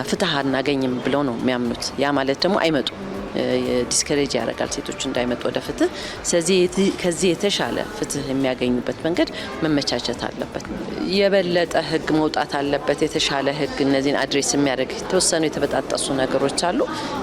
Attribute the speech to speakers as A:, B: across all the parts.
A: ፍትህ አናገኝም ብለው ነው የሚያምኑት። ያ ማለት ደግሞ አይመጡ ዲስከሬጅ ያደርጋል ሴቶች እንዳይመጡ ወደ ፍትህ። ስለዚህ ከዚህ የተሻለ ፍትህ የሚያገኙበት መንገድ መመቻቸት አለበት። የበለጠ ህግ መውጣት አለበት፣ የተሻለ ህግ እነዚህን አድሬስ የሚያደርግ። የተወሰኑ የተበጣጠሱ ነገሮች አሉ፣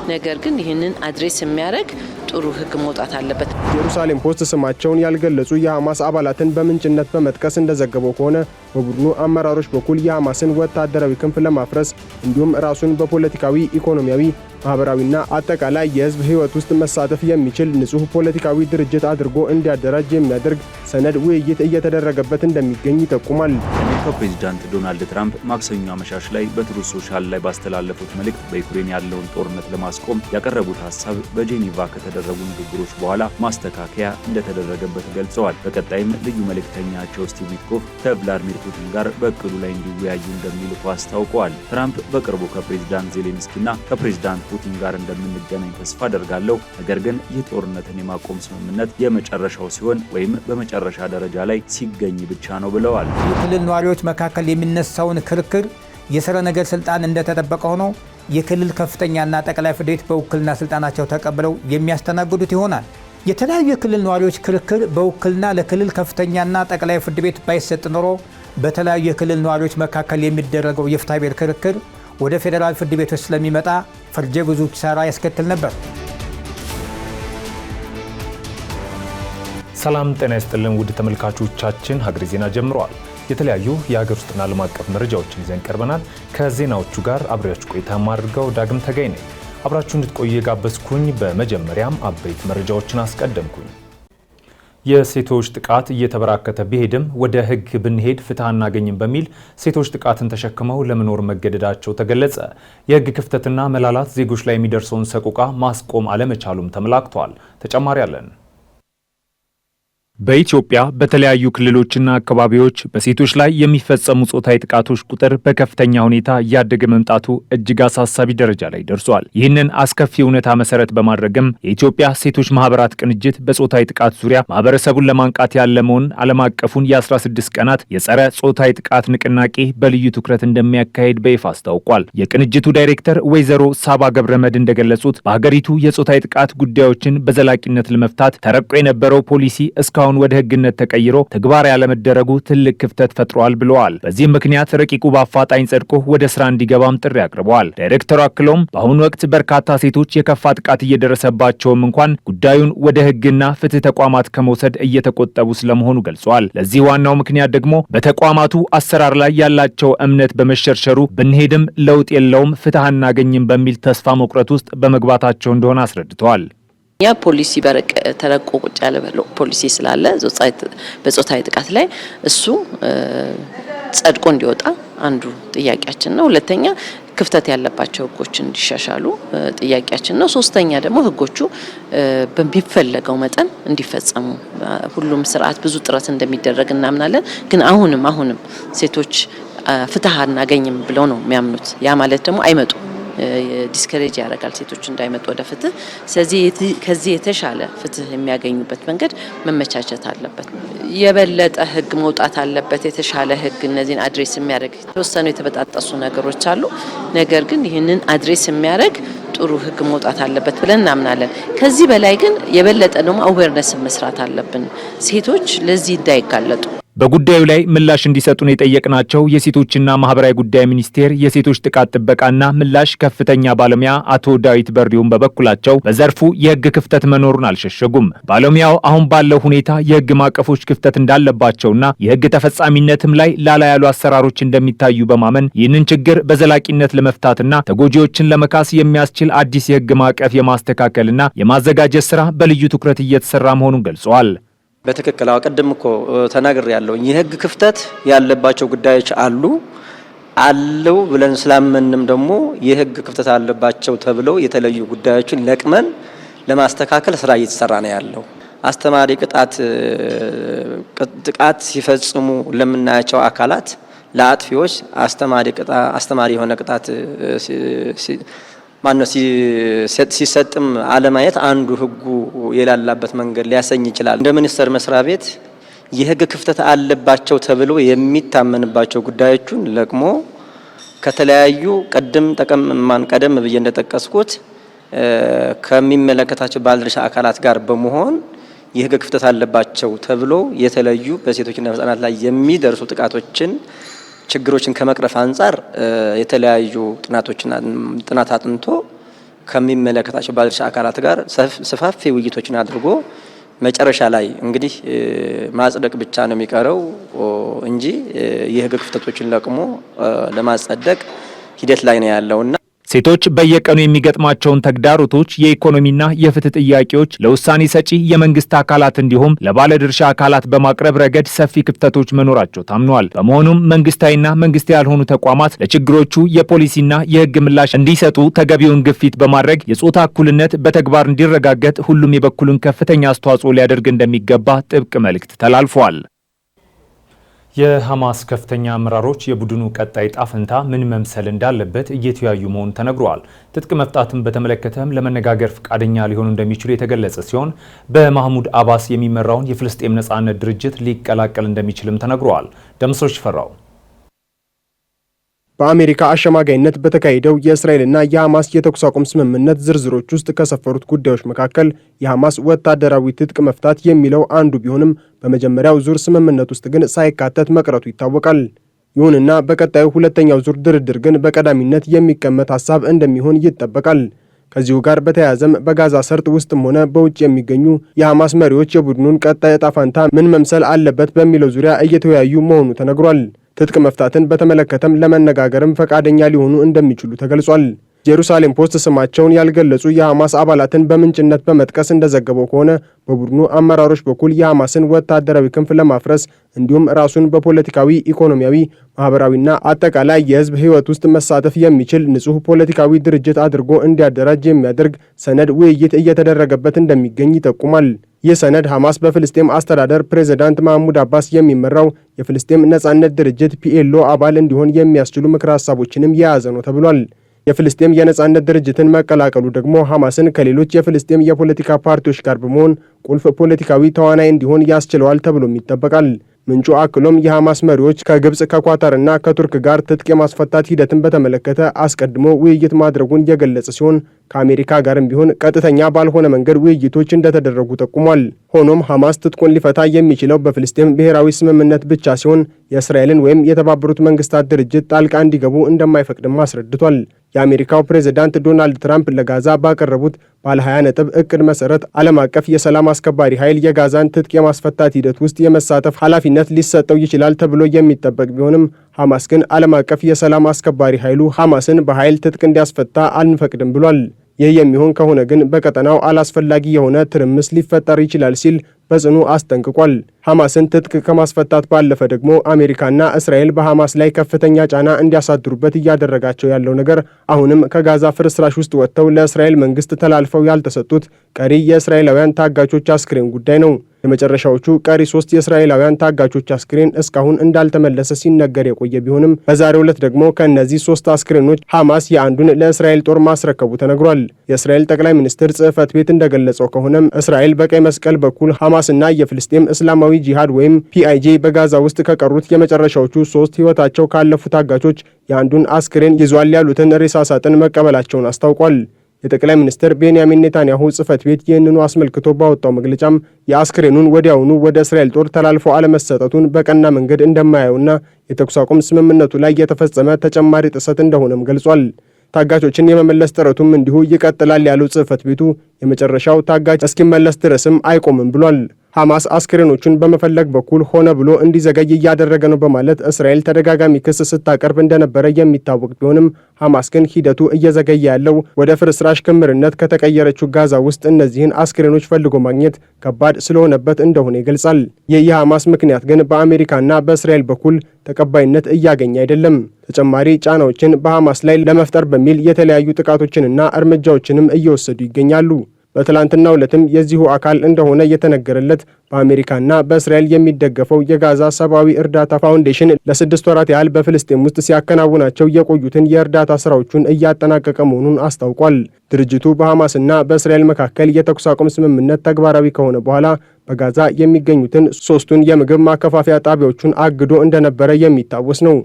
A: ነገር ግን ይህንን አድሬስ የሚያደርግ ጥሩ ህግ መውጣት አለበት።
B: ኢየሩሳሌም ፖስት ስማቸውን ያልገለጹ የሐማስ አባላትን በምንጭነት በመጥቀስ እንደዘገበው ከሆነ በቡድኑ አመራሮች በኩል የሐማስን ወታደራዊ ክንፍ ለማፍረስ እንዲሁም ራሱን በፖለቲካዊ፣ ኢኮኖሚያዊ፣ ማህበራዊና አጠቃላይ የህዝብ ህይወት ውስጥ መሳተፍ የሚችል ንጹህ ፖለቲካዊ ድርጅት አድርጎ እንዲያደራጅ የሚያደርግ ሰነድ ውይይት እየተደረገበት እንደሚገኝ ይጠቁማል።
C: የአሜሪካው ፕሬዝዳንት ዶናልድ ትራምፕ ማክሰኞ አመሻሽ ላይ በትሩዝ ሶሻል ላይ ባስተላለፉት መልእክት በዩክሬን ያለውን ጦርነት ለማስቆም ያቀረቡት ሀሳብ በጄኔቫ ከተደረጉ ንግግሮች በኋላ ማስተካከያ እንደተደረገበት ገልጸዋል። በቀጣይም ልዩ መልእክተኛቸው ስቲቭ ዊትኮፍ ከቭላድሚር ፑቲን ጋር በእቅዱ ላይ እንዲወያዩ እንደሚልኩ አስታውቀዋል። ትራምፕ በቅርቡ ከፕሬዝዳንት ዜሌንስኪና ከፕሬዝዳንት ፑቲን ጋር እንደምንገናኝ ተስፋ አደርጋለሁ፣ ነገር ግን ይህ ጦርነትን የማቆም ስምምነት የመጨረሻው ሲሆን ወይም በመጨረሻ ደረጃ ላይ ሲገኝ ብቻ ነው ብለዋል።
D: የክልል ነዋሪዎች መካከል የሚነሳውን ክርክር የስረ ነገር ስልጣን እንደተጠበቀ ሆኖ የክልል ከፍተኛና ጠቅላይ ፍርድ ቤት በውክልና ስልጣናቸው ተቀብለው የሚያስተናግዱት ይሆናል። የተለያዩ የክልል ነዋሪዎች ክርክር በውክልና ለክልል ከፍተኛና ጠቅላይ ፍርድ ቤት ባይሰጥ ኖሮ በተለያዩ የክልል ነዋሪዎች መካከል የሚደረገው የፍትሐብሔር ክርክር ወደ ፌዴራል ፍርድ ቤቶች ስለሚመጣ ፈርጀ ብዙ ኪሳራ ያስከትል ነበር።
E: ሰላም ጤና ይስጥልን ውድ ተመልካቾቻችን፣ ሀገሬ ዜና ጀምሯል። የተለያዩ የሀገር ውስጥና ዓለም አቀፍ መረጃዎችን ይዘን ቀርበናል። ከዜናዎቹ ጋር አብሬያችሁ ቆይታ ማድርገው ዳግም ተገኝ ነኝ። አብራችሁ እንድትቆዩ ጋበዝኩኝ። በመጀመሪያም አበይት መረጃዎችን አስቀደምኩኝ። የሴቶች ጥቃት እየተበራከተ ቢሄድም ወደ ሕግ ብንሄድ ፍትህ አናገኝም በሚል ሴቶች ጥቃትን ተሸክመው ለመኖር መገደዳቸው ተገለጸ። የሕግ ክፍተትና መላላት ዜጎች ላይ የሚደርሰውን ሰቆቃ ማስቆም አለመቻሉም ተመላክቷል። ተጨማሪ አለን። በኢትዮጵያ በተለያዩ ክልሎችና አካባቢዎች በሴቶች ላይ የሚፈጸሙ ጾታዊ ጥቃቶች ቁጥር በከፍተኛ ሁኔታ እያደገ መምጣቱ እጅግ አሳሳቢ ደረጃ ላይ ደርሷል። ይህንን አስከፊ እውነታ መሰረት በማድረግም የኢትዮጵያ ሴቶች ማህበራት ቅንጅት በጾታዊ ጥቃት ዙሪያ ማህበረሰቡን ለማንቃት ያለመውን ዓለም አቀፉን የ16 ቀናት የጸረ ጾታዊ ጥቃት ንቅናቄ በልዩ ትኩረት እንደሚያካሄድ በይፋ አስታውቋል። የቅንጅቱ ዳይሬክተር ወይዘሮ ሳባ ገብረመድ እንደገለጹት በሀገሪቱ የጾታዊ ጥቃት ጉዳዮችን በዘላቂነት ለመፍታት ተረቆ የነበረው ፖሊሲ እስካሁን ወደ ህግነት ተቀይሮ ተግባራዊ ያለመደረጉ ትልቅ ክፍተት ፈጥሯል ብለዋል። በዚህ ምክንያት ረቂቁ በአፋጣኝ ጸድቆ ወደ ስራ እንዲገባም ጥሪ አቅርበዋል። ዳይሬክተሩ አክለውም በአሁኑ ወቅት በርካታ ሴቶች የከፋ ጥቃት እየደረሰባቸውም እንኳን ጉዳዩን ወደ ህግና ፍትህ ተቋማት ከመውሰድ እየተቆጠቡ ስለመሆኑ ገልጸዋል። ለዚህ ዋናው ምክንያት ደግሞ በተቋማቱ አሰራር ላይ ያላቸው እምነት በመሸርሸሩ ብንሄድም ለውጥ የለውም፣ ፍትህ አናገኝም በሚል ተስፋ መቁረጥ ውስጥ በመግባታቸው እንደሆነ አስረድተዋል።
A: ያ ፖሊሲ ተረቆ ቁጭ ያለ ፖሊሲ ስላለ በጾታዊ ጥቃት ላይ እሱ ጸድቆ እንዲወጣ አንዱ ጥያቄያችን ነው። ሁለተኛ ክፍተት ያለባቸው ህጎች እንዲሻሻሉ ጥያቄያችን ነው። ሶስተኛ ደግሞ ህጎቹ በሚፈለገው መጠን እንዲፈጸሙ ሁሉም ስርዓት ብዙ ጥረት እንደሚደረግ እናምናለን። ግን አሁንም ሴቶች ፍትህ አናገኝም ብለው ነው የሚያምኑት። ያ ማለት ደግሞ አይመጡ ዲስከሬጅ ያደርጋል ሴቶች እንዳይመጡ ወደ ፍትህ። ስለዚህ ከዚህ የተሻለ ፍትህ የሚያገኙበት መንገድ መመቻቸት አለበት። የበለጠ ህግ መውጣት አለበት፣ የተሻለ ህግ እነዚህን አድሬስ የሚያደርግ። የተወሰኑ የተበጣጠሱ ነገሮች አሉ፣ ነገር ግን ይህንን አድሬስ የሚያደርግ ጥሩ ህግ መውጣት አለበት ብለን እናምናለን። ከዚህ በላይ ግን የበለጠ ደግሞ አዌርነስ መስራት አለብን፣ ሴቶች ለዚህ እንዳይጋለጡ።
E: በጉዳዩ ላይ ምላሽ እንዲሰጡን የጠየቅናቸው የሴቶችና ማህበራዊ ጉዳይ ሚኒስቴር የሴቶች ጥቃት ጥበቃና ምላሽ ከፍተኛ ባለሙያ አቶ ዳዊት በሪውን በበኩላቸው በዘርፉ የህግ ክፍተት መኖሩን አልሸሸጉም። ባለሙያው አሁን ባለው ሁኔታ የህግ ማዕቀፎች ክፍተት እንዳለባቸውና የህግ ተፈጻሚነትም ላይ ላላ ያሉ አሰራሮች እንደሚታዩ በማመን ይህንን ችግር በዘላቂነት ለመፍታትና ተጎጂዎችን ለመካስ የሚያስችል አዲስ የህግ ማዕቀፍ የማስተካከልና የማዘጋጀት ስራ በልዩ ትኩረት እየተሰራ መሆኑን ገልጸዋል።
F: በትክክል አቀድም እኮ ተናግሬ ያለው የህግ ክፍተት ያለባቸው ጉዳዮች አለው ብለን ስላመንም ደግሞ የህግ ክፍተት አለባቸው ተብለው የተለዩ ጉዳዮችን ለቅመን ለማስተካከል ስራ እየተሰራ ነው ያለው። አስተማሪ ጥቃት ሲፈጽሙ ለምናያቸው አካላት ለአጥፊዎች አስተማሪ የሆነ ቅጣት ማነው ሲሰጥም አለማየት አንዱ ህጉ የላላበት መንገድ ሊያሰኝ ይችላል። እንደ ሚኒስቴር መስሪያ ቤት የህግ ክፍተት አለባቸው ተብሎ የሚታመንባቸው ጉዳዮችን ለቅሞ ከተለያዩ ቀደም ብዬ እንደጠቀስኩት ከሚመለከታቸው ባለድርሻ አካላት ጋር በመሆን የህግ ክፍተት አለባቸው ተብሎ የተለዩ በሴቶችና ህጻናት ላይ የሚደርሱ ችግሮችን ከመቅረፍ አንጻር የተለያዩ ጥናት አጥንቶ ከሚመለከታቸው ባለድርሻ አካላት ጋር ሰፋፊ ውይይቶችን አድርጎ መጨረሻ ላይ እንግዲህ ማጽደቅ ብቻ ነው የሚቀረው እንጂ የህግ ክፍተቶችን ለቅሞ ለማጸደቅ ሂደት ላይ ነው ያለውና
E: ሴቶች በየቀኑ የሚገጥማቸውን ተግዳሮቶች፣ የኢኮኖሚና የፍትህ ጥያቄዎች ለውሳኔ ሰጪ የመንግስት አካላት እንዲሁም ለባለድርሻ አካላት በማቅረብ ረገድ ሰፊ ክፍተቶች መኖራቸው ታምነዋል። በመሆኑም መንግስታዊና መንግስት ያልሆኑ ተቋማት ለችግሮቹ የፖሊሲና የህግ ምላሽ እንዲሰጡ ተገቢውን ግፊት በማድረግ የጾታ እኩልነት በተግባር እንዲረጋገጥ ሁሉም የበኩሉን ከፍተኛ አስተዋጽኦ ሊያደርግ እንደሚገባ ጥብቅ መልእክት ተላልፏል። የሐማስ ከፍተኛ አመራሮች የቡድኑ ቀጣይ ዕጣ ፈንታ ምን መምሰል እንዳለበት እየተወያዩ መሆኑ ተነግሯል። ትጥቅ መፍታትን በተመለከተም ለመነጋገር ፈቃደኛ ሊሆኑ እንደሚችሉ የተገለጸ ሲሆን በማህሙድ አባስ የሚመራውን የፍልስጤም ነጻነት ድርጅት ሊቀላቀል እንደሚችልም ተነግሯል። ደምሶች ፈራው
B: በአሜሪካ አሸማጋይነት በተካሄደው የእስራኤልና የሐማስ የተኩስ አቁም ስምምነት ዝርዝሮች ውስጥ ከሰፈሩት ጉዳዮች መካከል የሐማስ ወታደራዊ ትጥቅ መፍታት የሚለው አንዱ ቢሆንም በመጀመሪያው ዙር ስምምነት ውስጥ ግን ሳይካተት መቅረቱ ይታወቃል። ይሁንና በቀጣዩ ሁለተኛው ዙር ድርድር ግን በቀዳሚነት የሚቀመጥ ሐሳብ እንደሚሆን ይጠበቃል። ከዚሁ ጋር በተያያዘም በጋዛ ሰርጥ ውስጥም ሆነ በውጭ የሚገኙ የሐማስ መሪዎች የቡድኑን ቀጣይ ዕጣ ፈንታ ምን መምሰል አለበት በሚለው ዙሪያ እየተወያዩ መሆኑ ተነግሯል። ትጥቅ መፍታትን በተመለከተም ለመነጋገርም ፈቃደኛ ሊሆኑ እንደሚችሉ ተገልጿል። ጄሩሳሌም ፖስት ስማቸውን ያልገለጹ የሐማስ አባላትን በምንጭነት በመጥቀስ እንደዘገበው ከሆነ በቡድኑ አመራሮች በኩል የሐማስን ወታደራዊ ክንፍ ለማፍረስ እንዲሁም ራሱን በፖለቲካዊ፣ ኢኮኖሚያዊ፣ ማህበራዊና አጠቃላይ የህዝብ ህይወት ውስጥ መሳተፍ የሚችል ንጹህ ፖለቲካዊ ድርጅት አድርጎ እንዲያደራጅ የሚያደርግ ሰነድ ውይይት እየተደረገበት እንደሚገኝ ይጠቁማል። ይህ ሰነድ ሐማስ በፍልስጤም አስተዳደር ፕሬዝዳንት ማህሙድ አባስ የሚመራው የፍልስጤም ነጻነት ድርጅት ፒኤልኦ አባል እንዲሆን የሚያስችሉ ምክረ ሀሳቦችንም የያዘ ነው ተብሏል። የፍልስጤም የነጻነት ድርጅትን መቀላቀሉ ደግሞ ሐማስን ከሌሎች የፍልስጤም የፖለቲካ ፓርቲዎች ጋር በመሆን ቁልፍ ፖለቲካዊ ተዋናይ እንዲሆን ያስችለዋል ተብሎም ይጠበቃል። ምንጩ አክሎም የሐማስ መሪዎች ከግብጽ ከኳታርና ከቱርክ ጋር ትጥቅ የማስፈታት ሂደትን በተመለከተ አስቀድሞ ውይይት ማድረጉን የገለጸ ሲሆን ከአሜሪካ ጋርም ቢሆን ቀጥተኛ ባልሆነ መንገድ ውይይቶች እንደተደረጉ ጠቁሟል። ሆኖም ሐማስ ትጥቁን ሊፈታ የሚችለው በፍልስጤም ብሔራዊ ስምምነት ብቻ ሲሆን የእስራኤልን ወይም የተባበሩት መንግስታት ድርጅት ጣልቃ እንዲገቡ እንደማይፈቅድም አስረድቷል። የአሜሪካው ፕሬዝዳንት ዶናልድ ትራምፕ ለጋዛ ባቀረቡት ባለ 20 ነጥብ እቅድ መሰረት ዓለም አቀፍ የሰላም አስከባሪ ኃይል የጋዛን ትጥቅ የማስፈታት ሂደት ውስጥ የመሳተፍ ኃላፊነት ሊሰጠው ይችላል ተብሎ የሚጠበቅ ቢሆንም ሐማስ ግን ዓለም አቀፍ የሰላም አስከባሪ ኃይሉ ሐማስን በኃይል ትጥቅ እንዲያስፈታ አንፈቅድም ብሏል። ይህ የሚሆን ከሆነ ግን በቀጠናው አላስፈላጊ የሆነ ትርምስ ሊፈጠር ይችላል ሲል በጽኑ አስጠንቅቋል። ሐማስን ትጥቅ ከማስፈታት ባለፈ ደግሞ አሜሪካና እስራኤል በሐማስ ላይ ከፍተኛ ጫና እንዲያሳድሩበት እያደረጋቸው ያለው ነገር አሁንም ከጋዛ ፍርስራሽ ውስጥ ወጥተው ለእስራኤል መንግስት ተላልፈው ያልተሰጡት ቀሪ የእስራኤላውያን ታጋቾች አስክሬን ጉዳይ ነው። የመጨረሻዎቹ ቀሪ 3 የእስራኤላውያን ታጋቾች አስክሬን እስካሁን እንዳልተመለሰ ሲነገር የቆየ ቢሆንም በዛሬው ዕለት ደግሞ ከእነዚህ 3 አስክሬኖች ሐማስ የአንዱን ለእስራኤል ጦር ማስረከቡ ተነግሯል። የእስራኤል ጠቅላይ ሚኒስትር ጽሕፈት ቤት እንደገለጸው ከሆነም እስራኤል በቀይ መስቀል በኩል ሐማስና የፍልስጤም እስላማዊ ጂሃድ ወይም ፒአይጄ በጋዛ ውስጥ ከቀሩት የመጨረሻዎቹ 3 ሕይወታቸው ካለፉ ታጋቾች የአንዱን አስክሬን ይዟል ያሉትን ሬሳ ሳጥን መቀበላቸውን አስታውቋል። የጠቅላይ ሚኒስትር ቤንያሚን ኔታንያሁ ጽሕፈት ቤት ይህንኑ አስመልክቶ ባወጣው መግለጫም የአስክሬኑን ወዲያውኑ ወደ እስራኤል ጦር ተላልፎ አለመሰጠቱን በቀና መንገድ እንደማያየውና የተኩስ አቁም ስምምነቱ ላይ የተፈጸመ ተጨማሪ ጥሰት እንደሆነም ገልጿል። ታጋቾችን የመመለስ ጥረቱም እንዲሁ ይቀጥላል ያለው ጽሕፈት ቤቱ የመጨረሻው ታጋች እስኪመለስ ድረስም አይቆምም ብሏል። ሐማስ አስክሬኖቹን በመፈለግ በኩል ሆነ ብሎ እንዲዘገይ እያደረገ ነው በማለት እስራኤል ተደጋጋሚ ክስ ስታቀርብ እንደነበረ የሚታወቅ ቢሆንም ሐማስ ግን ሂደቱ እየዘገየ ያለው ወደ ፍርስራሽ ክምርነት ከተቀየረችው ጋዛ ውስጥ እነዚህን አስክሬኖች ፈልጎ ማግኘት ከባድ ስለሆነበት እንደሆነ ይገልጻል። ይህ የሐማስ ምክንያት ግን በአሜሪካና በእስራኤል በኩል ተቀባይነት እያገኘ አይደለም። ተጨማሪ ጫናዎችን በሐማስ ላይ ለመፍጠር በሚል የተለያዩ ጥቃቶችንና እርምጃዎችንም እየወሰዱ ይገኛሉ። በትላንትናው ዕለትም የዚሁ አካል እንደሆነ የተነገረለት በአሜሪካና በእስራኤል የሚደገፈው የጋዛ ሰብአዊ እርዳታ ፋውንዴሽን ለ6 ወራት ያህል በፍልስጤም ውስጥ ሲያከናውናቸው የቆዩትን የእርዳታ ስራዎቹን እያጠናቀቀ መሆኑን አስታውቋል። ድርጅቱ በሐማስና በእስራኤል መካከል የተኩስ አቁም ስምምነት ተግባራዊ ከሆነ በኋላ በጋዛ የሚገኙትን 3ቱን የምግብ ማከፋፈያ ጣቢያዎቹን አግዶ እንደነበረ የሚታወስ ነው።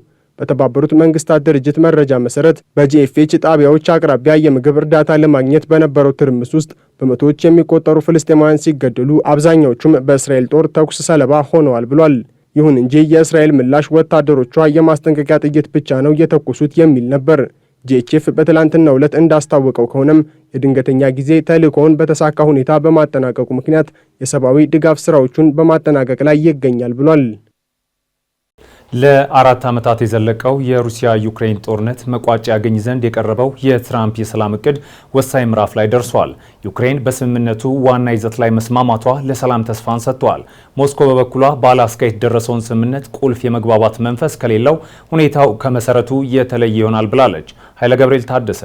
B: በተባበሩት መንግስታት ድርጅት መረጃ መሰረት በጂኤፍኤች ጣቢያዎች አቅራቢያ የምግብ እርዳታ ለማግኘት በነበረው ትርምስ ውስጥ በመቶዎች የሚቆጠሩ ፍልስጤማውያን ሲገደሉ አብዛኛዎቹም በእስራኤል ጦር ተኩስ ሰለባ ሆነዋል ብሏል። ይሁን እንጂ የእስራኤል ምላሽ ወታደሮቿ የማስጠንቀቂያ ጥይት ብቻ ነው የተኮሱት የሚል ነበር። ጂኤችኤፍ በትላንትናው ዕለት እንዳስታወቀው ከሆነም የድንገተኛ ጊዜ ተልእኮውን በተሳካ ሁኔታ በማጠናቀቁ ምክንያት የሰብአዊ ድጋፍ ስራዎቹን በማጠናቀቅ ላይ ይገኛል ብሏል።
E: ለ4 ዓመታት የዘለቀው የሩሲያ ዩክሬን ጦርነት መቋጫ ያገኝ ዘንድ የቀረበው የትራምፕ የሰላም እቅድ ወሳኝ ምዕራፍ ላይ ደርሷል። ዩክሬን በስምምነቱ ዋና ይዘት ላይ መስማማቷ ለሰላም ተስፋን ሰጥቷል። ሞስኮ በበኩሏ በአላስካ የተደረሰውን ስምምነት ቁልፍ የመግባባት መንፈስ ከሌለው ሁኔታው ከመሰረቱ የተለየ ይሆናል ብላለች። ኃይለ ገብርኤል ታደሰ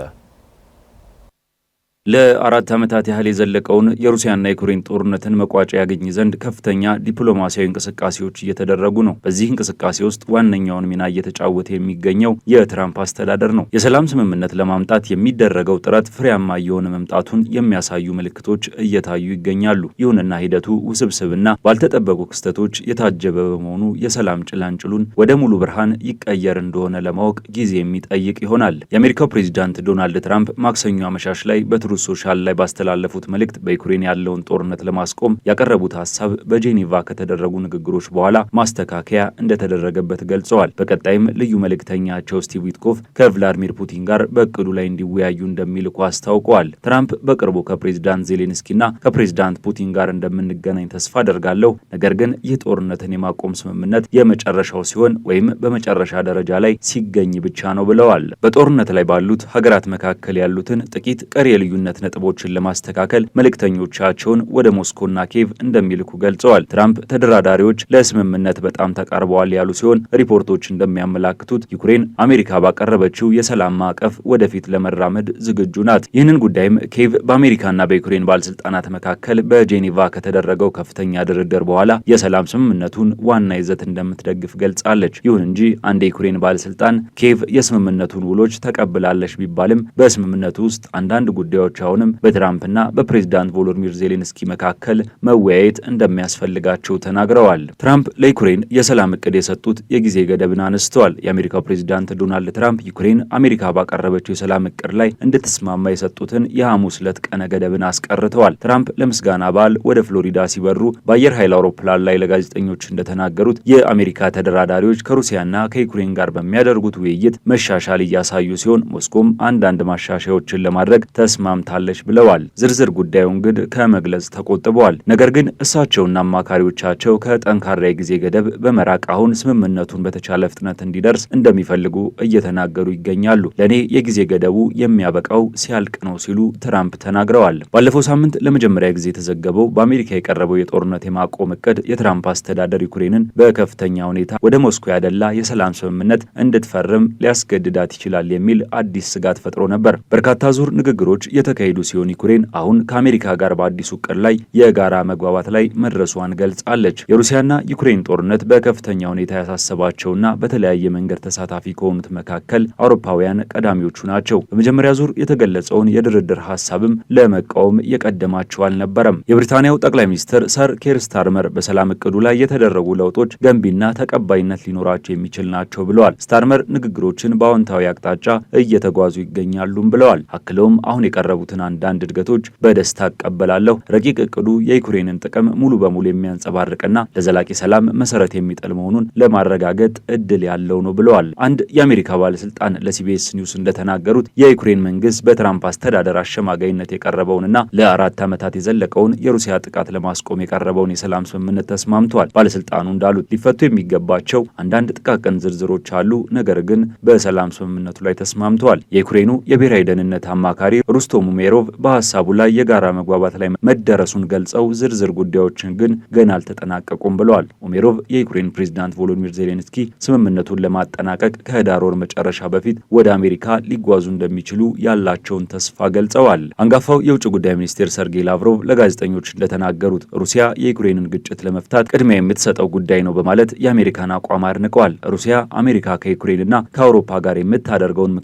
C: ለ4 ዓመታት ያህል የዘለቀውን የሩሲያና የዩክሬን ጦርነትን መቋጫ ያገኝ ዘንድ ከፍተኛ ዲፕሎማሲያዊ እንቅስቃሴዎች እየተደረጉ ነው። በዚህ እንቅስቃሴ ውስጥ ዋነኛውን ሚና እየተጫወተ የሚገኘው የትራምፕ አስተዳደር ነው። የሰላም ስምምነት ለማምጣት የሚደረገው ጥረት ፍሬያማ እየሆነ መምጣቱን የሚያሳዩ ምልክቶች እየታዩ ይገኛሉ። ይሁንና ሂደቱ ውስብስብና ባልተጠበቁ ክስተቶች የታጀበ በመሆኑ የሰላም ጭላንጭሉን ወደ ሙሉ ብርሃን ይቀየር እንደሆነ ለማወቅ ጊዜ የሚጠይቅ ይሆናል። የአሜሪካው ፕሬዚዳንት ዶናልድ ትራምፕ ማክሰኞ አመሻሽ ላይ በትሩዝ ሶሻል ላይ ባስተላለፉት መልእክት በዩክሬን ያለውን ጦርነት ለማስቆም ያቀረቡት ሀሳብ በጄኔቫ ከተደረጉ ንግግሮች በኋላ ማስተካከያ እንደተደረገበት ገልጸዋል። በቀጣይም ልዩ መልእክተኛቸው ስቲቭ ዊትኮፍ ከቭላዲሚር ፑቲን ጋር በእቅዱ ላይ እንዲወያዩ እንደሚልኩ አስታውቀዋል። ትራምፕ በቅርቡ ከፕሬዚዳንት ዜሌንስኪና ከፕሬዚዳንት ፑቲን ጋር እንደምንገናኝ ተስፋ አደርጋለሁ፣ ነገር ግን ይህ ጦርነትን የማቆም ስምምነት የመጨረሻው ሲሆን ወይም በመጨረሻ ደረጃ ላይ ሲገኝ ብቻ ነው ብለዋል። በጦርነት ላይ ባሉት ሀገራት መካከል ያሉትን ጥቂት ቀሪ የልዩነት ነጥቦችን ለማስተካከል መልእክተኞቻቸውን ወደ ሞስኮና ኪየቭ እንደሚልኩ ገልጸዋል። ትራምፕ ተደራዳሪዎች ለስምምነት በጣም ተቃርበዋል ያሉ ሲሆን ሪፖርቶች እንደሚያመላክቱት ዩክሬን አሜሪካ ባቀረበችው የሰላም ማዕቀፍ ወደፊት ለመራመድ ዝግጁ ናት። ይህንን ጉዳይም ኪየቭ በአሜሪካና በዩክሬን ባለስልጣናት መካከል በጄኔቫ ከተደረገው ከፍተኛ ድርድር በኋላ የሰላም ስምምነቱን ዋና ይዘት እንደምትደግፍ ገልጻለች። ይሁን እንጂ አንድ የዩክሬን ባለስልጣን ኪየቭ የስምምነቱን ውሎች ተቀብላለች ቢባልም በስምምነቱ ውስጥ አንዳንድ ጉዳዮች አሁንም በትራምፕና በፕሬዝዳንት ቮሎዲሚር ዜሌንስኪ መካከል መወያየት እንደሚያስፈልጋቸው ተናግረዋል። ትራምፕ ለዩክሬን የሰላም እቅድ የሰጡት የጊዜ ገደብን አነስተዋል። የአሜሪካው ፕሬዝዳንት ዶናልድ ትራምፕ ዩክሬን አሜሪካ ባቀረበችው የሰላም እቅድ ላይ እንድትስማማ የሰጡትን የሐሙስ ዕለት ቀነ ገደብን አስቀርተዋል። ትራምፕ ለምስጋና በዓል ወደ ፍሎሪዳ ሲበሩ በአየር ኃይል አውሮፕላን ላይ ለጋዜጠኞች እንደተናገሩት የአሜሪካ ተደራዳሪዎች ከሩሲያና ከዩክሬን ጋር በሚያደርጉት ውይይት መሻሻል እያሳዩ ሲሆን ሞስኮም አንዳንድ ማሻሻያዎችን ለማድረግ ተስማምታለች ብለዋል። ዝርዝር ጉዳዩን ግን ከመግለጽ ተቆጥበዋል። ነገር ግን እሳቸውና አማካሪዎቻቸው ከጠንካራ የጊዜ ገደብ በመራቅ አሁን ስምምነቱን በተቻለ ፍጥነት እንዲደርስ እንደሚፈልጉ እየተናገሩ ይገኛሉ። ለእኔ የጊዜ ገደቡ የሚያበቃው ሲያልቅ ነው ሲሉ ትራምፕ ተናግረዋል። ባለፈው ሳምንት ለመጀመሪያ ጊዜ የተዘገበው በአሜሪካ የቀረበው የጦርነት የማቆም እቅድ የትራምፕ አስተዳደር ዩክሬንን በከፍተኛ ሁኔታ ወደ ሞስኮ ያደላ የሰላም ስምምነት እንድትፈርም ሊያስገድዳት ይችላል የሚል አዲስ ስጋት ፈጥሮ ነበር። በርካታ ዙር ንግግሮች የተካሄዱ ሲሆን ዩክሬን አሁን ከአሜሪካ ጋር በአዲሱ እቅድ ላይ የጋራ መግባባት ላይ መድረሷን ገልጻለች። የሩሲያና ዩክሬን ጦርነት በከፍተኛ ሁኔታ ያሳሰባቸውና በተለያየ መንገድ ተሳታፊ ከሆኑት መካከል አውሮፓውያን ቀዳሚዎቹ ናቸው። በመጀመሪያ ዙር የተገለጸውን የድርድር ሀሳብም ለመቃወም የቀደማቸው አልነበረም። የብሪታንያው ጠቅላይ ሚኒስትር ሰር ኬር ስታርመር በሰላም እቅዱ ላይ የተደረጉ ለውጦች ገንቢና ተቀባይነት ሊኖራቸው የሚችል ናቸው ብለዋል። ስታርመር ንግግሮችን በአዎንታዊ አቅጣጫ እየተጓዙ ይገኛሉም ብለዋል። አክለውም አሁን የቀረቡትን አንዳንድ እድገቶች በደስታ እቀበላለሁ። ረቂቅ እቅዱ የዩክሬንን ጥቅም ሙሉ በሙሉ የሚያንጸባርቅና ለዘላቂ ሰላም መሰረት የሚጥል መሆኑን ለማረጋገጥ እድል ያለው ነው ብለዋል። አንድ የአሜሪካ ባለስልጣን ለሲቢኤስ ኒውስ እንደተናገሩት የዩክሬን መንግስት በትራምፕ አስተዳደር አሸማጋይነት የቀረበውንና ለ4 ዓመታት የዘለቀውን የሩሲያ ጥቃት ለማስቆም የቀረበውን የሰላም ስምምነት ተስማምቷል። ባለስልጣኑ እንዳሉት ሊፈቱ የሚገባቸው አንዳንድ ጥቃቅን ዝርዝሮች አሉ፣ ነገር ግን በሰላም ስምምነቱ ላይ ተስማምተዋል። የዩክሬኑ የብሔራዊ ደህንነት አማካሪ ሩስቶም ኡሜሮቭ በሀሳቡ ላይ የጋራ መግባባት ላይ መደረሱን ገልጸው ዝርዝር ጉዳዮችን ግን ገና አልተጠናቀቁም ብለዋል። ኡሜሮቭ የዩክሬን ፕሬዝዳንት ቮሎዲሚር ዜሌንስኪ ስምምነቱን ለማጠናቀቅ ከህዳር ወር መጨረሻ በፊት ወደ አሜሪካ ሊጓዙ እንደሚችሉ ያላቸውን ተስፋ ገልጸዋል። አንጋፋው የውጭ ጉዳይ ሚኒስቴር ሰርጌይ ላቭሮቭ ለጋዜጠኞች እንደተናገሩት ሩሲያ የዩክሬንን ግጭት ለመፍታት ቅድሚያ የምትሰጠው ጉዳይ ነው በማለት የአሜሪካን አቋም አድንቀዋል። ሩሲያ አሜሪካ ከዩክሬንና ከአውሮፓ ጋር የምታደርገውን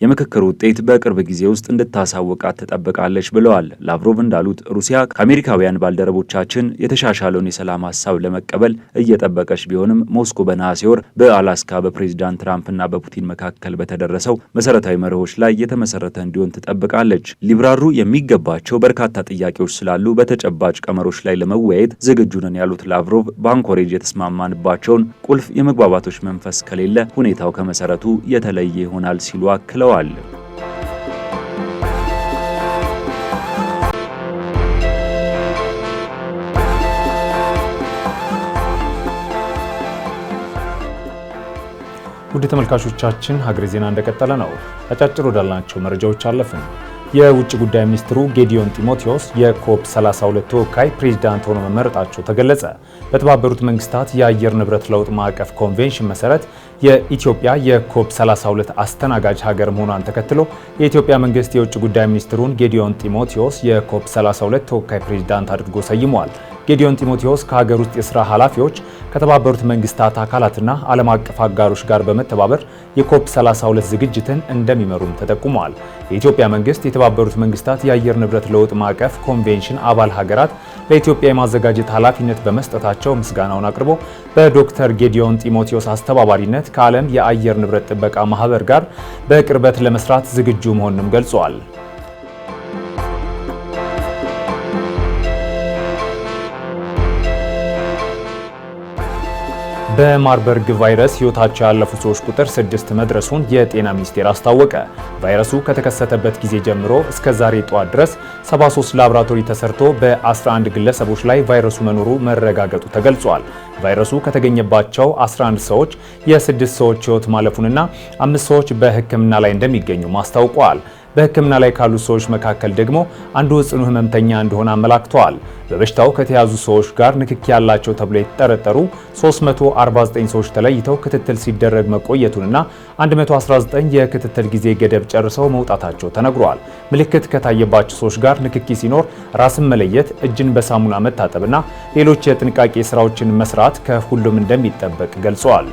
C: የምክክር ውጤት በቅርብ ጊዜ ውስጥ እንድታሳውቅ ጥቃት ትጠብቃለች ብለዋል። ላቭሮቭ እንዳሉት ሩሲያ ከአሜሪካውያን ባልደረቦቻችን የተሻሻለውን የሰላም ሀሳብ ለመቀበል እየጠበቀች ቢሆንም ሞስኮ በነሐሴ ወር በአላስካ በፕሬዚዳንት ትራምፕና በፑቲን መካከል በተደረሰው መሰረታዊ መርሆች ላይ የተመሰረተ እንዲሆን ትጠብቃለች። ሊብራሩ የሚገባቸው በርካታ ጥያቄዎች ስላሉ በተጨባጭ ቀመሮች ላይ ለመወያየት ዝግጁ ነን ያሉት ላቭሮቭ በአንኮሬጅ የተስማማንባቸውን ቁልፍ የመግባባቶች መንፈስ ከሌለ ሁኔታው ከመሰረቱ የተለየ ይሆናል ሲሉ አክለዋል።
E: ውድ ተመልካቾቻችን ሀገሬ ዜና እንደቀጠለ ነው። አጫጭር ወዳልናቸው መረጃዎች አለፍን። የውጭ ጉዳይ ሚኒስትሩ ጌዲዮን ጢሞቴዎስ የኮፕ 32 ተወካይ ፕሬዝዳንት ሆነው መመረጣቸው ተገለጸ። በተባበሩት መንግስታት የአየር ንብረት ለውጥ ማዕቀፍ ኮንቬንሽን መሰረት የኢትዮጵያ የኮፕ 32 አስተናጋጅ ሀገር መሆኗን ተከትሎ የኢትዮጵያ መንግስት የውጭ ጉዳይ ሚኒስትሩን ጌዲዮን ጢሞቴዎስ የኮፕ 32 ተወካይ ፕሬዝዳንት አድርጎ ሰይሟል። ጌዲዮን ጢሞቴዎስ ከሀገር ውስጥ የስራ ኃላፊዎች ከተባበሩት መንግስታት አካላትና ዓለም አቀፍ አጋሮች ጋር በመተባበር የኮፕ 32 ዝግጅትን እንደሚመሩም ተጠቁመዋል። የኢትዮጵያ መንግስት የተባበሩት መንግስታት የአየር ንብረት ለውጥ ማዕቀፍ ኮንቬንሽን አባል ሀገራት ለኢትዮጵያ የማዘጋጀት ኃላፊነት በመስጠታቸው ምስጋናውን አቅርቦ በዶክተር ጌዲዮን ጢሞቴዎስ አስተባባሪነት ከዓለም የአየር ንብረት ጥበቃ ማህበር ጋር በቅርበት ለመስራት ዝግጁ መሆኑንም ገልጸዋል። በማርበርግ ቫይረስ ህይወታቸው ያለፉ ሰዎች ቁጥር 6 መድረሱን የጤና ሚኒስቴር አስታወቀ። ቫይረሱ ከተከሰተበት ጊዜ ጀምሮ እስከ ዛሬ ጠዋት ድረስ 73 ላቦራቶሪ ተሰርቶ በ11 ግለሰቦች ላይ ቫይረሱ መኖሩ መረጋገጡ ተገልጿል። ቫይረሱ ከተገኘባቸው 11 ሰዎች የ6 ሰዎች ህይወት ማለፉንና 5 ሰዎች በሕክምና ላይ እንደሚገኙ አስታውቀዋል። በሕክምና ላይ ካሉ ሰዎች መካከል ደግሞ አንዱ ጽኑ ህመምተኛ እንደሆነ አመላክተዋል። በበሽታው ከተያዙ ሰዎች ጋር ንክኪ ያላቸው ተብሎ የተጠረጠሩ 349 ሰዎች ተለይተው ክትትል ሲደረግ መቆየቱንና 119 የክትትል ጊዜ ገደብ ጨርሰው መውጣታቸው ተነግሯል። ምልክት ከታየባቸው ሰዎች ጋር ንክኪ ሲኖር ራስን መለየት፣ እጅን በሳሙና መታጠብና ሌሎች የጥንቃቄ ስራዎችን መስራት ከሁሉም እንደሚጠበቅ ገልጸዋል።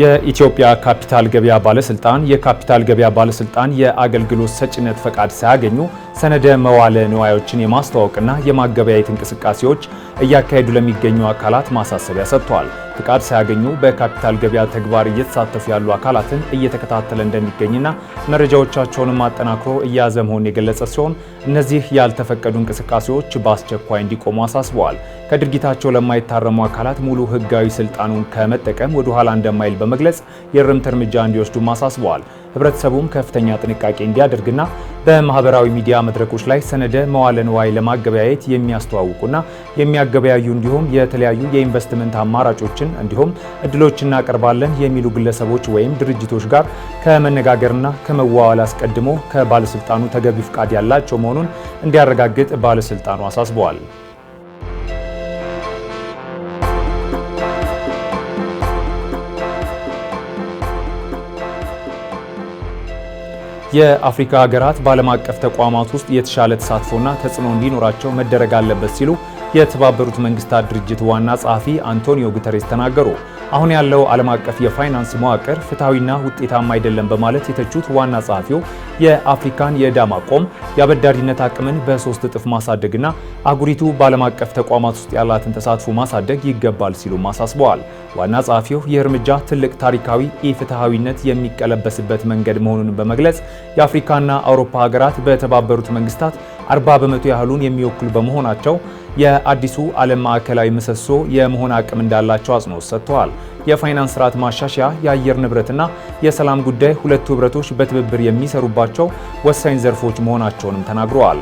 E: የኢትዮጵያ ካፒታል ገበያ ባለስልጣን የካፒታል ገበያ ባለስልጣን የአገልግሎት ሰጪነት ፈቃድ ሳያገኙ ሰነደ መዋለ ንዋዮችን የማስተዋወቅና የማገበያየት እንቅስቃሴዎች እያካሄዱ ለሚገኙ አካላት ማሳሰቢያ ሰጥቷል። ፍቃድ ሳያገኙ በካፒታል ገበያ ተግባር እየተሳተፉ ያሉ አካላትን እየተከታተለ እንደሚገኝና መረጃዎቻቸውንም አጠናክሮ እያያዘ መሆኑን የገለጸ ሲሆን እነዚህ ያልተፈቀዱ እንቅስቃሴዎች በአስቸኳይ እንዲቆሙ አሳስበዋል። ከድርጊታቸው ለማይታረሙ አካላት ሙሉ ሕጋዊ ስልጣኑን ከመጠቀም ወደ ኋላ እንደማይል በመግለጽ የእርምት እርምጃ እንዲወስዱ አሳስበዋል። ህብረተሰቡም ከፍተኛ ጥንቃቄ እንዲያደርግና በማህበራዊ ሚዲያ መድረኮች ላይ ሰነደ መዋለ ንዋይ ለማገበያየት የሚያስተዋውቁና የሚያገበያዩ እንዲሁም የተለያዩ የኢንቨስትመንት አማራጮችን እንዲሁም እድሎችን እናቀርባለን የሚሉ ግለሰቦች ወይም ድርጅቶች ጋር ከመነጋገርና ከመዋዋል አስቀድሞ ከባለስልጣኑ ተገቢ ፍቃድ ያላቸው መሆኑን እንዲያረጋግጥ ባለስልጣኑ አሳስበዋል። የአፍሪካ ሀገራት በዓለም አቀፍ ተቋማት ውስጥ የተሻለ ተሳትፎና ተጽዕኖ እንዲኖራቸው መደረግ አለበት ሲሉ የተባበሩት መንግስታት ድርጅት ዋና ጸሐፊ አንቶኒዮ ጉተሬስ ተናገሩ። አሁን ያለው ዓለም አቀፍ የፋይናንስ መዋቅር ፍትሐዊና ውጤታማ አይደለም በማለት የተቹት ዋና ጸሐፊው የአፍሪካን የዕዳ ማቆም፣ የአበዳሪነት አቅምን በ3 እጥፍ ማሳደግና አህጉሪቱ በዓለም አቀፍ ተቋማት ውስጥ ያላትን ተሳትፎ ማሳደግ ይገባል ሲሉም አሳስበዋል። ዋና ጸሐፊው ይህ እርምጃ ትልቅ ታሪካዊ ኢፍትሐዊነት የሚቀለበስበት መንገድ መሆኑን በመግለጽ የአፍሪካና አውሮፓ ሀገራት በተባበሩት መንግስታት 40 በመቶ ያህሉን የሚወክሉ በመሆናቸው የአዲሱ ዓለም ማዕከላዊ ምሰሶ የመሆን አቅም እንዳላቸው አጽንኦት ሰጥተዋል። የፋይናንስ ስርዓት ማሻሻያ፣ የአየር ንብረትና የሰላም ጉዳይ ሁለቱ ህብረቶች በትብብር የሚሰሩባቸው ወሳኝ ዘርፎች መሆናቸውንም ተናግረዋል።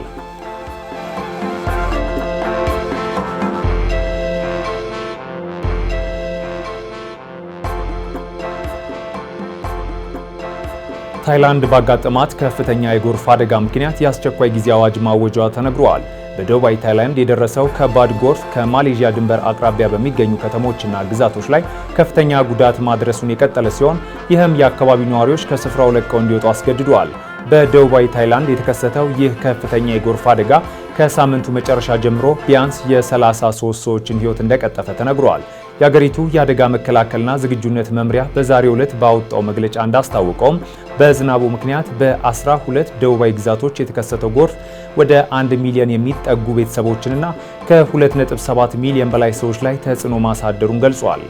E: ታይላንድ ባጋጠማት ከፍተኛ የጎርፍ አደጋ ምክንያት የአስቸኳይ ጊዜ አዋጅ ማወጇ ተነግሯል። በደቡባዊ ታይላንድ የደረሰው ከባድ ጎርፍ ከማሌዥያ ድንበር አቅራቢያ በሚገኙ ከተሞችና ግዛቶች ላይ ከፍተኛ ጉዳት ማድረሱን የቀጠለ ሲሆን ይህም የአካባቢው ነዋሪዎች ከስፍራው ለቀው እንዲወጡ አስገድዷል። በደቡባዊ ታይላንድ የተከሰተው ይህ ከፍተኛ የጎርፍ አደጋ ከሳምንቱ መጨረሻ ጀምሮ ቢያንስ የ33 ሰዎችን ሕይወት እንደቀጠፈ ተነግሯል። የሀገሪቱ የአደጋ መከላከልና ዝግጁነት መምሪያ በዛሬው ዕለት ባወጣው መግለጫ እንዳስታወቀውም በዝናቡ ምክንያት በ12 ደቡባዊ ግዛቶች የተከሰተው ጎርፍ ወደ 1 ሚሊዮን የሚጠጉ ቤተሰቦችንና ከ2.7 ሚሊዮን በላይ ሰዎች ላይ ተጽዕኖ ማሳደሩን ገልጿል።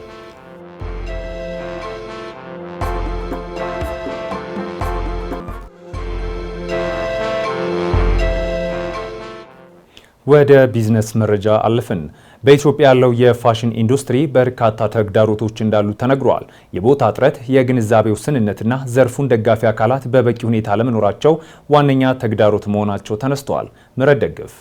E: ወደ ቢዝነስ መረጃ አለፍን። በኢትዮጵያ ያለው የፋሽን ኢንዱስትሪ በርካታ ተግዳሮቶች እንዳሉት ተነግሯል። የቦታ እጥረት፣ የግንዛቤ ውስንነትና ዘርፉን ደጋፊ አካላት በበቂ ሁኔታ አለመኖራቸው ዋነኛ ተግዳሮት መሆናቸው ተነስተዋል። ምረት ደግፍ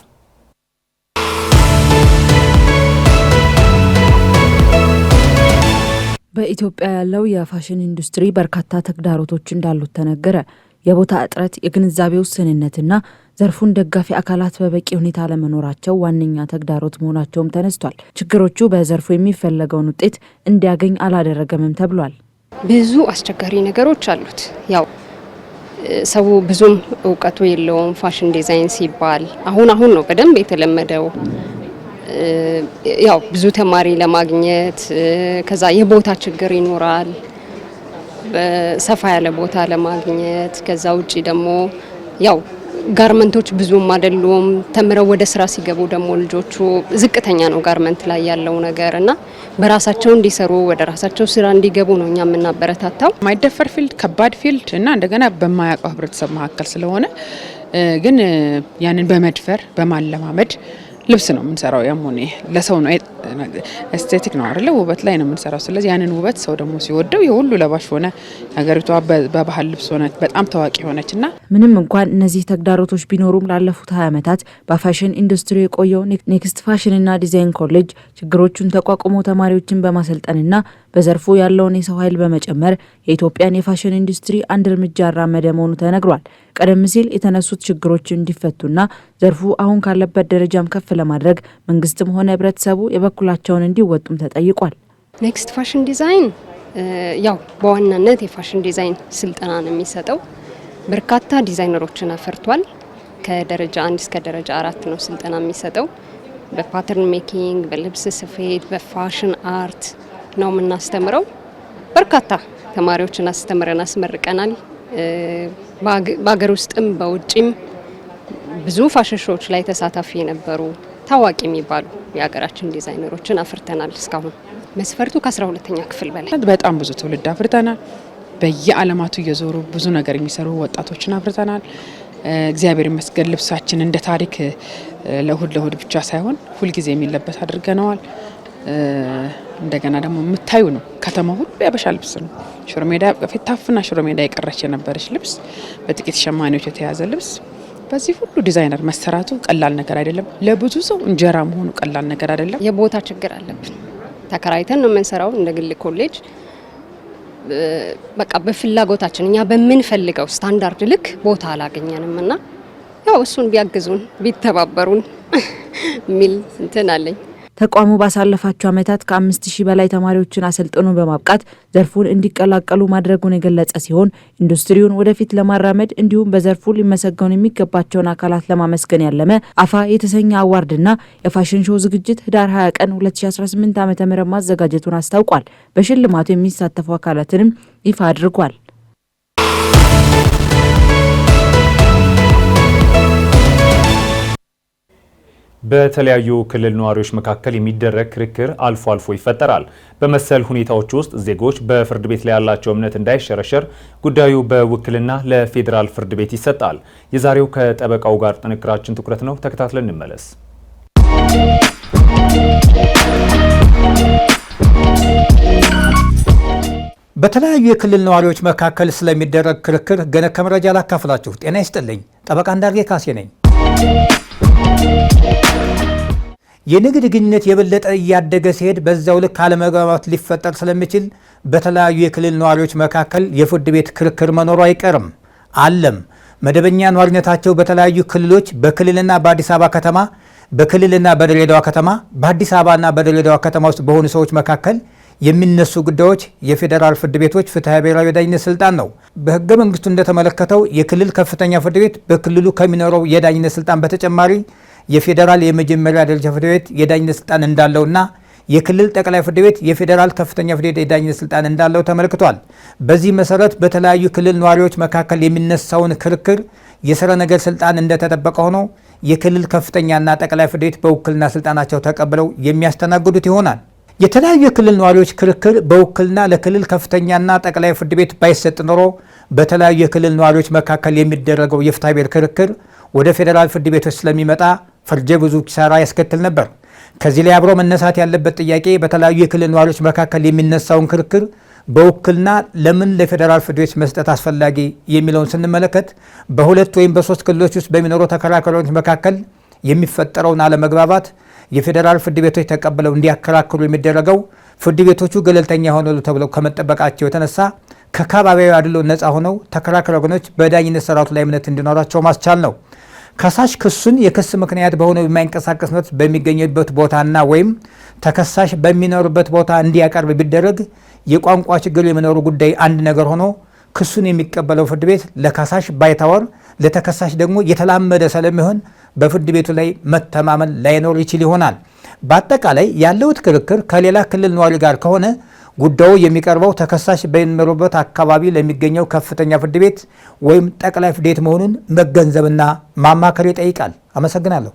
G: በኢትዮጵያ ያለው የፋሽን ኢንዱስትሪ በርካታ ተግዳሮቶች እንዳሉት ተነገረ። የቦታ እጥረት፣ የግንዛቤ ውስንነትና ዘርፉን ደጋፊ አካላት በበቂ ሁኔታ አለመኖራቸው ዋነኛ ተግዳሮት መሆናቸውም ተነስቷል። ችግሮቹ በዘርፉ የሚፈለገውን ውጤት እንዲያገኝ አላደረገምም ተብሏል።
H: ብዙ አስቸጋሪ ነገሮች አሉት። ያው ሰው ብዙም እውቀቱ የለውም። ፋሽን ዲዛይን ሲባል አሁን ነው በደንብ የተለመደው። ያው ብዙ ተማሪ ለማግኘት ከዛ የቦታ ችግር ይኖራል፣ ሰፋ ያለ ቦታ ለማግኘት። ከዛ ውጪ ደግሞ ያው ጋርመንቶች ብዙም አይደሉም። ተምረው ወደ ስራ ሲገቡ ደግሞ ልጆቹ ዝቅተኛ ነው ጋርመንት ላይ ያለው ነገር እና በራሳቸው እንዲሰሩ ወደ ራሳቸው ስራ እንዲገቡ ነው እኛ የምናበረታታው።
I: ማይደፈር ፊልድ፣ ከባድ ፊልድ እና እንደገና በማያውቀው ህብረተሰብ መካከል ስለሆነ ግን ያንን በመድፈር በማለማመድ ልብስ ነው የምንሰራው። ያሞኔ ለሰው ነው ኤስቴቲክ ነው አይደለ? ውበት ላይ ነው የምንሰራው። ስለዚህ ያንን ውበት ሰው ደግሞ ሲወደው የሁሉ ለባሽ ሆነ። ሀገሪቷ በባህል ልብስ ሆነ በጣም ታዋቂ ሆነችና
G: ምንም እንኳን እነዚህ ተግዳሮቶች ቢኖሩም ላለፉት 20 ዓመታት በፋሽን ኢንዱስትሪ የቆየው ኔክስት ፋሽንና ዲዛይን ኮሌጅ ችግሮቹን ተቋቁሞ ተማሪዎችን በማሰልጠንና በዘርፉ ያለውን የሰው ኃይል በመጨመር የኢትዮጵያን የፋሽን ኢንዱስትሪ አንድ እርምጃ ያራመደ መሆኑ ተነግሯል። ቀደም ሲል የተነሱት ችግሮች እንዲፈቱና ዘርፉ አሁን ካለበት ደረጃም ከፍ ለማድረግ መንግስትም ሆነ ህብረተሰቡ የበኩላቸውን እንዲወጡም ተጠይቋል።
H: ኔክስት ፋሽን ዲዛይን ያው በዋናነት የፋሽን ዲዛይን ስልጠና ነው የሚሰጠው። በርካታ ዲዛይነሮችን አፈርቷል። ከደረጃ 1 እስከ ደረጃ 4 ነው ስልጠና የሚሰጠው። በፓተርን ሜኪንግ፣ በልብስ ስፌት፣ በፋሽን አርት ነው የምናስተምረው። በርካታ ተማሪዎችን አስተምረን አስመርቀናል። በሀገር ውስጥም በውጭም ብዙ ፋሽን ሾዎች ላይ ተሳታፊ የነበሩ ታዋቂ የሚባሉ የሀገራችን ዲዛይነሮችን አፍርተናል። እስካሁን መስፈርቱ ከ12ኛ ክፍል በላይ
I: በጣም ብዙ ትውልድ አፍርተናል። በየዓለማቱ እየዞሩ ብዙ ነገር የሚሰሩ ወጣቶችን አፍርተናል። እግዚአብሔር ይመስገን ልብሳችን እንደ ታሪክ ለእሁድ ብቻ ሳይሆን ሁልጊዜ የሚለበስ አድርገነዋል። እንደገና ደግሞ የምታዩ ነው ከተማ ሁሉ ያበሻ ልብስ ነው። ሽሮ ሜዳ በፊት ታፍና ሽሮ ሜዳ የቀረች የነበረች ልብስ በጥቂት ሸማኔዎች የተያዘ ልብስ በዚህ ሁሉ ዲዛይነር መሰራቱ ቀላል ነገር አይደለም። ለብዙ ሰው እንጀራ መሆኑ ቀላል ነገር አይደለም።
H: የቦታ ችግር አለብን። ተከራይተን ነው የምንሰራው እንደ ግል ኮሌጅ። በቃ በፍላጎታችን እኛ በምንፈልገው ስታንዳርድ ልክ ቦታ አላገኘንም እና ያው እሱን ቢያግዙን ቢተባበሩን ሚል እንትን አለኝ።
G: ተቋሙ ባሳለፋቸው ዓመታት ከ5000 በላይ ተማሪዎችን አሰልጥኖ በማብቃት ዘርፉን እንዲቀላቀሉ ማድረጉን የገለጸ ሲሆን ኢንዱስትሪውን ወደፊት ለማራመድ እንዲሁም በዘርፉ ሊመሰገኑ የሚገባቸውን አካላት ለማመስገን ያለመ አፋ የተሰኘ አዋርድና የፋሽን ሾው ዝግጅት ህዳር 20 ቀን 2018 ዓ.ም ማዘጋጀቱን አስታውቋል። በሽልማቱ የሚሳተፉ አካላትንም ይፋ አድርጓል።
E: በተለያዩ ክልል ነዋሪዎች መካከል የሚደረግ ክርክር አልፎ አልፎ ይፈጠራል። በመሰል ሁኔታዎች ውስጥ ዜጎች በፍርድ ቤት ላይ ያላቸው እምነት እንዳይሸረሸር ጉዳዩ በውክልና ለፌዴራል ፍርድ ቤት ይሰጣል። የዛሬው ከጠበቃው ጋር ጥንክራችን ትኩረት ነው። ተከታትለን እንመለስ።
D: በተለያዩ የክልል ነዋሪዎች መካከል ስለሚደረግ ክርክር ገነ ከመረጃ ላካፍላችሁ። ጤና ይስጥልኝ። ጠበቃ እንዳርጌ ካሴ ነኝ። የንግድ ግንኙነት የበለጠ እያደገ ሲሄድ በዛው ልክ አለመግባባት ሊፈጠር ስለሚችል በተለያዩ የክልል ነዋሪዎች መካከል የፍርድ ቤት ክርክር መኖሩ አይቀርም አለም። መደበኛ ነዋሪነታቸው በተለያዩ ክልሎች በክልልና በአዲስ አበባ ከተማ፣ በክልልና በድሬዳዋ ከተማ፣ በአዲስ አበባና በድሬዳዋ ከተማ ውስጥ በሆኑ ሰዎች መካከል የሚነሱ ጉዳዮች የፌዴራል ፍርድ ቤቶች ፍትሐ ብሔራዊ የዳኝነት ስልጣን ነው። በህገ መንግስቱ እንደተመለከተው የክልል ከፍተኛ ፍርድ ቤት በክልሉ ከሚኖረው የዳኝነት ስልጣን በተጨማሪ የፌዴራል የመጀመሪያ ደረጃ ፍርድ ቤት የዳኝነት ስልጣን እንዳለውና የክልል ጠቅላይ ፍርድ ቤት የፌዴራል ከፍተኛ ፍርድ ቤት የዳኝነት ስልጣን እንዳለው ተመልክቷል። በዚህ መሰረት በተለያዩ ክልል ነዋሪዎች መካከል የሚነሳውን ክርክር የስረ ነገር ስልጣን እንደተጠበቀ ሆኖ የክልል ከፍተኛና ጠቅላይ ፍርድ ቤት በውክልና ስልጣናቸው ተቀብለው የሚያስተናግዱት ይሆናል። የተለያዩ የክልል ነዋሪዎች ክርክር በውክልና ለክልል ከፍተኛና ጠቅላይ ፍርድ ቤት ባይሰጥ ኖሮ በተለያዩ የክልል ነዋሪዎች መካከል የሚደረገው የፍትሐብሔር ክርክር ወደ ፌዴራል ፍርድ ቤቶች ስለሚመጣ ፈርጀ ብዙ ኪሳራ ያስከትል ነበር። ከዚህ ላይ አብሮ መነሳት ያለበት ጥያቄ በተለያዩ የክልል ነዋሪዎች መካከል የሚነሳውን ክርክር በውክልና ለምን ለፌዴራል ፍርድ ቤት መስጠት አስፈላጊ የሚለውን ስንመለከት በሁለት ወይም በሶስት ክልሎች ውስጥ በሚኖሩ ተከራካሪዎች መካከል የሚፈጠረውን አለመግባባት የፌዴራል ፍርድ ቤቶች ተቀብለው እንዲያከራክሩ የሚደረገው ፍርድ ቤቶቹ ገለልተኛ ሆነው ተብለው ከመጠበቃቸው የተነሳ ከአካባቢያዊ አድሎ ነፃ ሆነው ተከራካሪ ወገኖች በዳኝነት ስርዓቱ ላይ እምነት እንዲኖራቸው ማስቻል ነው። ከሳሽ ክሱን የክስ ምክንያት በሆነው የማይንቀሳቀስ መብት በሚገኝበት ቦታና ወይም ተከሳሽ በሚኖርበት ቦታ እንዲያቀርብ ቢደረግ የቋንቋ ችግር የሚኖሩ ጉዳይ አንድ ነገር ሆኖ ክሱን የሚቀበለው ፍርድ ቤት ለከሳሽ ባይታወር ለተከሳሽ ደግሞ የተላመደ ስለሚሆን በፍርድ ቤቱ ላይ መተማመን ላይኖር ይችል ይሆናል። በአጠቃላይ ያለው ክርክር ከሌላ ክልል ነዋሪ ጋር ከሆነ ጉዳዩ የሚቀርበው ተከሳሽ በሚኖሩበት አካባቢ ለሚገኘው ከፍተኛ ፍርድ ቤት ወይም ጠቅላይ ፍርድ ቤት መሆኑን መገንዘብና ማማከር ይጠይቃል። አመሰግናለሁ።